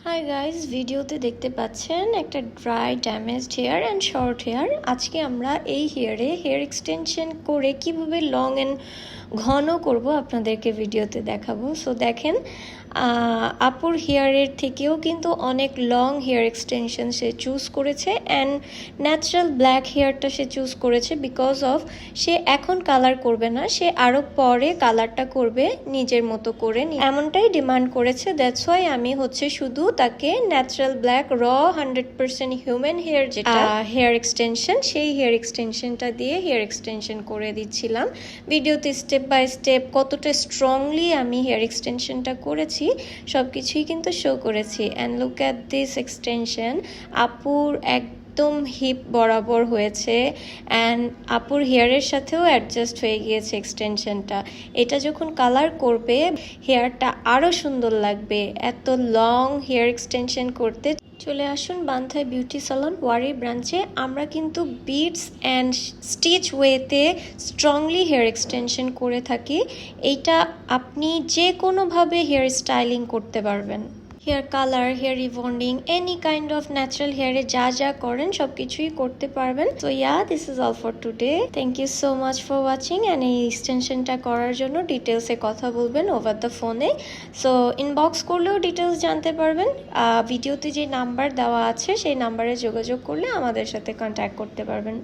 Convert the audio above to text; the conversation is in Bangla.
হাই গাইস, ভিডিওতে দেখতে পাচ্ছেন একটা dry damaged hair and short hair. আজকে আমরা এই হেয়ার এক্সটেনশন করে কিভাবে লং অ্যান্ড ঘন করব আপনাদেরকে ভিডিওতে দেখাবো। সো দেখেন, আপুর হেয়ারের থেকেও কিন্তু অনেক লং হেয়ার এক্সটেনশন সে চুজ করেছে অ্যান্ড ন্যাচারাল ব্ল্যাক হেয়ারটা সে চুজ করেছে বিকজ অফ সে এখন কালার করবে না, সে আরও পরে কালারটা করবে নিজের মতো করে, এমনটাই ডিমান্ড করেছে। দ্যাটস ওয়াই আমি শুধু তাকে ন্যাচারাল ব্ল্যাক 100% হিউম্যান হেয়ার যেটা হেয়ার এক্সটেনশন, সেই হেয়ার এক্সটেনশনটা দিয়ে হেয়ার এক্সটেনশন করে দিচ্ছিলাম। ভিডিওতে স্টেপ বাই স্টেপ কতটা স্ট্রংলি আমি হেয়ার এক্সটেনশনটা করেছি সবকিছুই কিন্তু শো করেছি। And look at this extension, আপুর একদম হিপ বরাবর হয়েছে অ্যান্ড আপুর হেয়ারের সাথেও অ্যাডজাস্ট হয়ে গিয়েছে এক্সটেনশনটা। এটা যখন কালার করবে হেয়ারটা আরও সুন্দর লাগবে। এত লং হেয়ার এক্সটেনশন করতে চলে আসুন বান্থাই বিউটি সালন ওয়ারি ব্রাঞ্চে। আমরা কিন্তু বিটস অ্যান্ড স্টিচ ওয়েতে স্ট্রংলি হেয়ার এক্সটেনশন করে থাকি। এইটা আপনি যে কোনোভাবে হেয়ার স্টাইলিং করতে পারবেন। Hair colour, hair rebonding, any kind of natural হেয়ারে যা যা করেন সব কিছুই করতে পারবেন। So this is all for today. Thank you so much for watching. And এই এক্সটেনশনটা করার জন্য ডিটেলসে কথা বলবেন ওভার দ্য ফোনে। সো ইনবক্স করলেও ডিটেলস জানতে পারবেন। ভিডিওতে যে নাম্বার দেওয়া আছে সেই নাম্বারে যোগাযোগ করলে আমাদের সাথে কন্ট্যাক্ট করতে পারবেন।